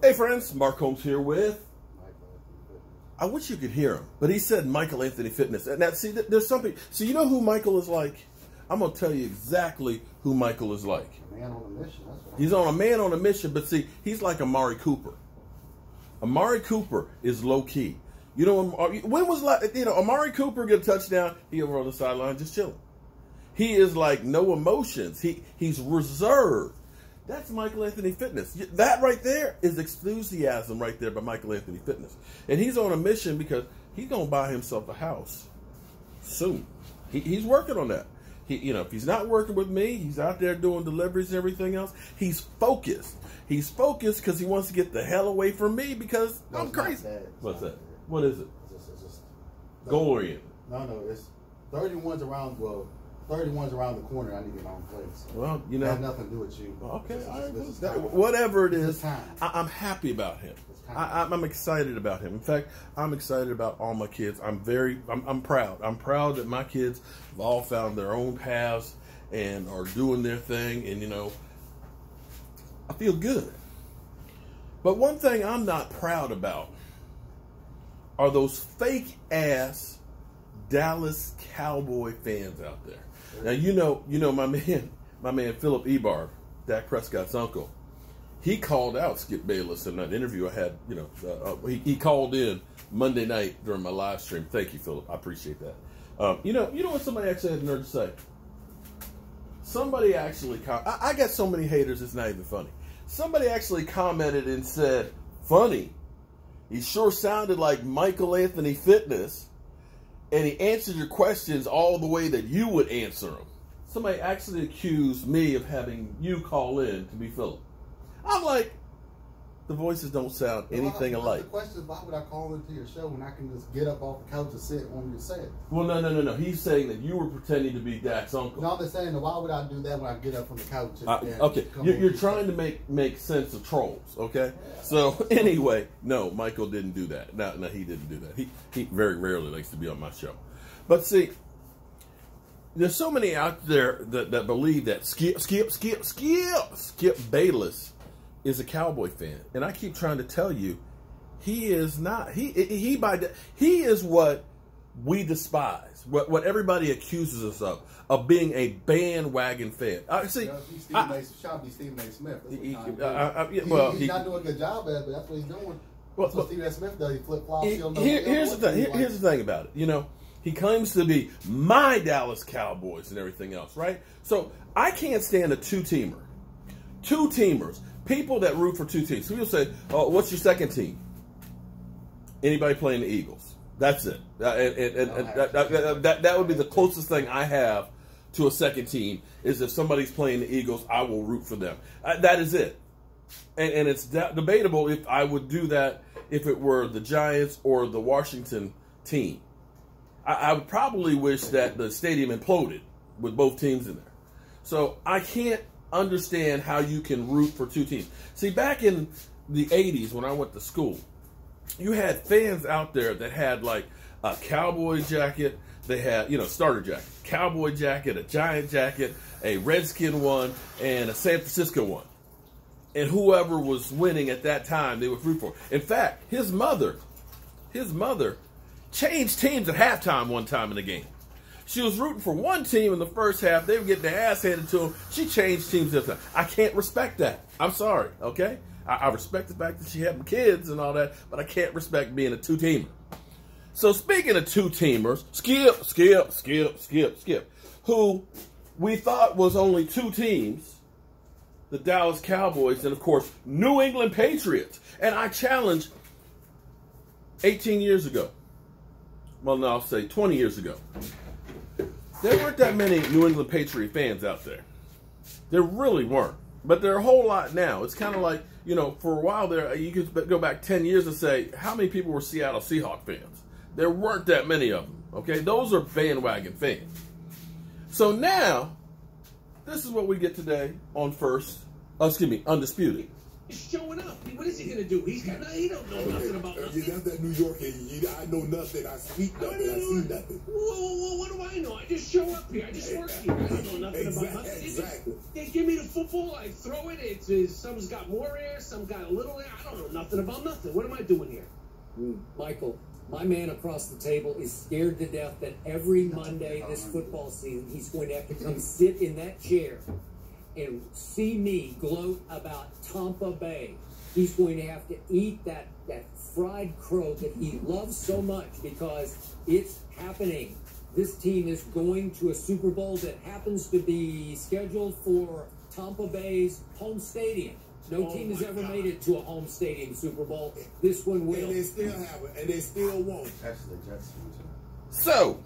Hey friends, Mark Holmes here with... I wish you could hear him, but he said Michael Anthony Fitness. Now, see, there's something... So you know who Michael is like? I'm going to tell you exactly who Michael is like. Man on a mission. That's what He's on a man on a mission, but see, he's like Amari Cooper. Amari Cooper is low-key. You know, when was, Amari Cooper get a touchdown, he over on the sideline just chilling. He is like no emotions. He's reserved. That's Michael Anthony Fitness. That right there is enthusiasm right there by Michael Anthony Fitness. And he's on a mission because he's going to buy himself a house soon. He's working on that. If he's not working with me, he's out there doing deliveries and everything else. He's focused. He's focused because he wants to get the hell away from me because I'm crazy. What's that? What is it? It's just Goal oriented. No, it's 31's around. Well, 31's around the corner. I need to get my own place. Well, it has nothing to do with you. Okay, whatever it is, time. I'm happy about him. I'm excited about him. In fact, I'm excited about all my kids. I'm proud. I'm proud that my kids have all found their own paths and are doing their thing. And I feel good. But one thing I'm not proud about are those fake ass Dallas Cowboy fans out there. Now you know my man Philip Ebar, Dak Prescott's uncle. He called out Skip Bayless in that interview I had. He called in Monday night during my live stream. Thank you, Philip. I appreciate that. You know what somebody actually had the nerve to say? Somebody actually I got so many haters it's not even funny. Somebody actually commented and said, "Funny, he sure sounded like Michael Anthony Fitness, and he answered your questions all the way that you would answer them." Somebody actually accused me of having you call in to be Philip. I'm like, the voices don't sound anything alike. The question is, why would I call into your show when I can just get up off the couch and sit on your set? Well, no. He's saying that you were pretending to be Dak's uncle. No, I'm just saying, why would I do that when I get up from the couch? Okay, you're trying to make sense of trolls, okay? Yeah. So anyway, no, Michael didn't do that. No, he didn't do that. He very rarely likes to be on my show. But see, there's so many out there that believe that Skip Bayless is a Cowboy fan, and I keep trying to tell you, he is not. He is what we despise, what everybody accuses us of being a bandwagon fan. See, shout out to Stephen A. Smith. He's not doing a good job at it, but that's what he's doing. That's what Stephen A. Smith does. He flip flops. Here's the thing. Here's the thing about it. He claims to be my Dallas Cowboys and everything else, right? So I can't stand a two-teamer. Two-teamers. People that root for two teams. So people say, "Oh, what's your second team?" Anybody playing the Eagles. That's it. That would be the closest thing I have to a second team is if somebody's playing the Eagles, I will root for them. That is it. And it's debatable if I would do that if it were the Giants or the Washington team. I would probably wish that the stadium imploded with both teams in there. So I can't understand how you can root for two teams. See, back in the 80s when I went to school, you had fans out there that had like a Cowboy jacket. They had, starter jacket, Cowboy jacket, a Giant jacket, a Redskin one, and a San Francisco one. And whoever was winning at that time, they would root for. In fact, his mother changed teams at halftime one time in the game. She was rooting for one team in the first half. They were getting their ass handed to them. She changed teams this time. I can't respect that. I'm sorry, okay? I respect the fact that she had kids and all that, but I can't respect being a two-teamer. So speaking of two-teamers, Skip, who we thought was only two teams, the Dallas Cowboys and, of course, New England Patriots. And I challenged 18 years ago. Well, no, I'll say 20 years ago. There weren't that many New England Patriot fans out there. There really weren't. But there are a whole lot now. It's kind of like, for a while there, you could go back 10 years and say, how many people were Seattle Seahawks fans? There weren't that many of them, okay? Those are bandwagon fans. So now, this is what we get today on Undisputed. showing up. What is he gonna do? He don't know nothing about nothing. That's that New York. I know nothing. I speak nothing. I see nothing. Well, what do I know? I just show up here. I just work here. I don't know nothing about nothing. Exactly. They give me the football. I throw it. Some's got more air. Some got a little air. I don't know nothing about nothing. What am I doing here? Michael, my man across the table is scared to death that every Monday this football season he's going to have to come sit in that chair and see me gloat about Tampa Bay. He's going to have to eat that fried crow that he loves so much because it's happening. This team is going to a Super Bowl that happens to be scheduled for Tampa Bay's home stadium. No team has ever made it to a home stadium Super Bowl. This one will. And they still have it, and they still won't. So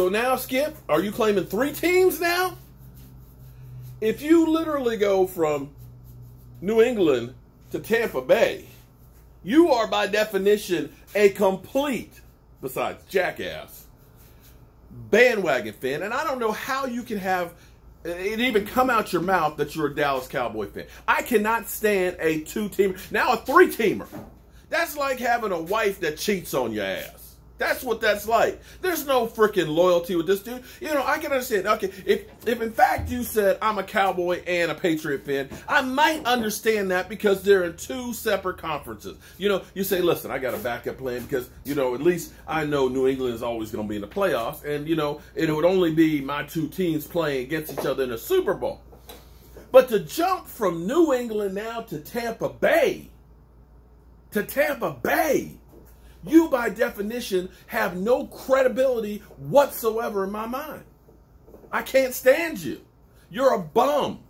now, Skip, are you claiming 3 teams now? If you literally go from New England to Tampa Bay, you are by definition a complete, besides jackass, bandwagon fan. And I don't know how you can have it even come out your mouth that you're a Dallas Cowboy fan. I cannot stand a 2-teamer. Now a 3-teamer. That's like having a wife that cheats on your ass. That's what that's like. There's no freaking loyalty with this dude. You know, I can understand. Okay, if in fact you said I'm a Cowboy and a Patriot fan, I might understand that because they're in 2 separate conferences. You know, you say, listen, I got a backup plan because, you know, at least I know New England is always going to be in the playoffs. And, you know, it would only be my 2 teams playing against each other in a Super Bowl. But to jump from New England now to Tampa Bay, you, by definition, have no credibility whatsoever in my mind. I can't stand you. You're a bum.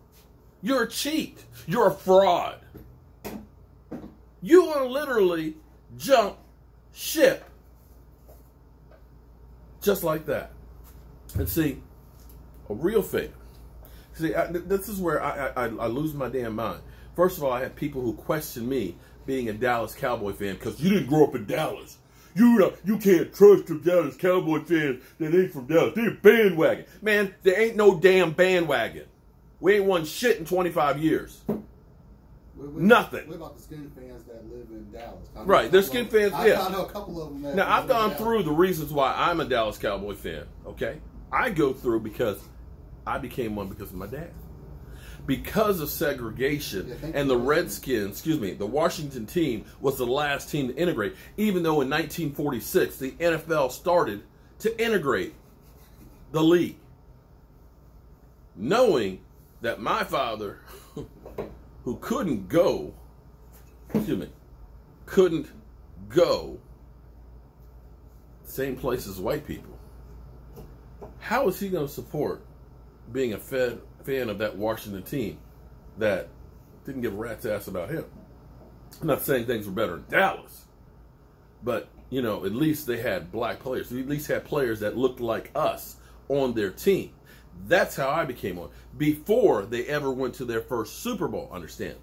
You're a cheat. You're a fraud. You want to literally jump ship just like that. And see, a real fan. See, this is where I lose my damn mind. First of all, I have people who question me being a Dallas Cowboy fan because you didn't grow up in Dallas. You can't trust them Dallas Cowboy fans that ain't from Dallas. They're bandwagon. Man, there ain't no damn bandwagon. We ain't won shit in 25 years. Nothing. What about the skin fans that live in Dallas? Right, there's skin fans, yeah. I know a couple of them. Now, I've gone through the reasons why I'm a Dallas Cowboy fan, okay? I go through because I became one because of my dad. Because of segregation and the Redskins, the Washington team was the last team to integrate, even though in 1946 the NFL started to integrate the league. Knowing that my father, who couldn't go same place as white people, how is he going to support being a fan of that Washington team that didn't give a rat's ass about him? I'm not saying things were better in Dallas, but, you know, at least they had black players. They at least had players that looked like us on their team. That's how I became one. Before they ever went to their first Super Bowl, understand?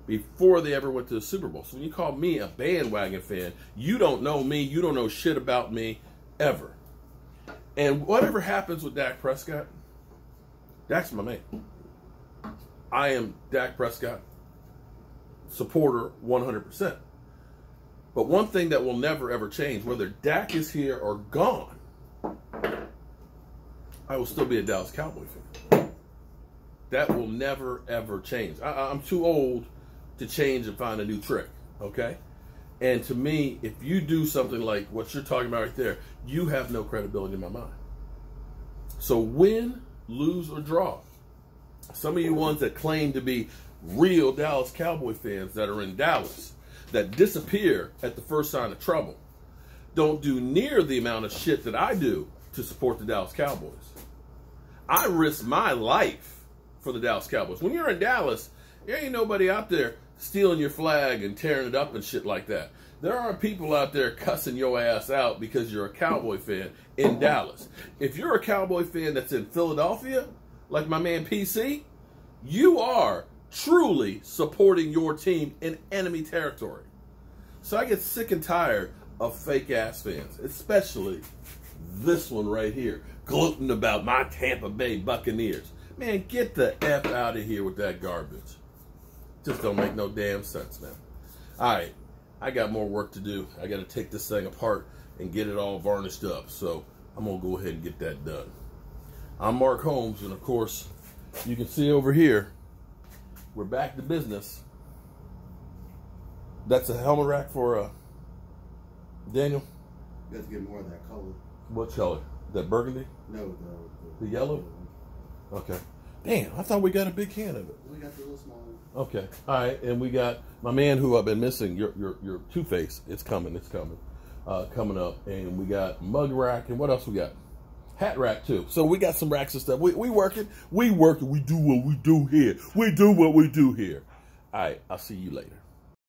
Before they ever went to the Super Bowl. So when you call me a bandwagon fan, you don't know me. You don't know shit about me ever. And whatever happens with Dak Prescott, Dak's my man. I am Dak Prescott supporter 100%. But one thing that will never ever change, whether Dak is here or gone, I will still be a Dallas Cowboy fan. That will never ever change. I'm too old to change and find a new trick, okay? And to me, if you do something like what you're talking about right there, you have no credibility in my mind. So win, lose, or draw. Some of you ones that claim to be real Dallas Cowboy fans that are in Dallas, that disappear at the first sign of trouble, don't do near the amount of shit that I do to support the Dallas Cowboys. I risk my life for the Dallas Cowboys. When you're in Dallas, there ain't nobody out there stealing your flag and tearing it up and shit like that. There aren't people out there cussing your ass out because you're a Cowboy fan in Dallas. If you're a Cowboy fan that's in Philadelphia, like my man PC, you are truly supporting your team in enemy territory. So I get sick and tired of fake-ass fans, especially this one right here, gloating about my Tampa Bay Buccaneers. Man, get the F out of here with that garbage. Just don't make no damn sense, man. All right, I got more work to do. I got to take this thing apart and get it all varnished up. So I'm going to go ahead and get that done. I'm Mark Holmes, and of course, you can see over here, we're back to business. That's a helmet rack for Daniel. You have to get more of that color. What color? That burgundy? No, the yellow? Okay. Damn, I thought we got a big can of it. We got the little small one. Okay. All right, and we got my man who I've been missing, your Two-Face. It's coming. Coming up. And we got mug rack, and what else we got? Hat rack too. So we got some racks and stuff. We working. We do what we do here. We do what we do here. All right, I'll see you later.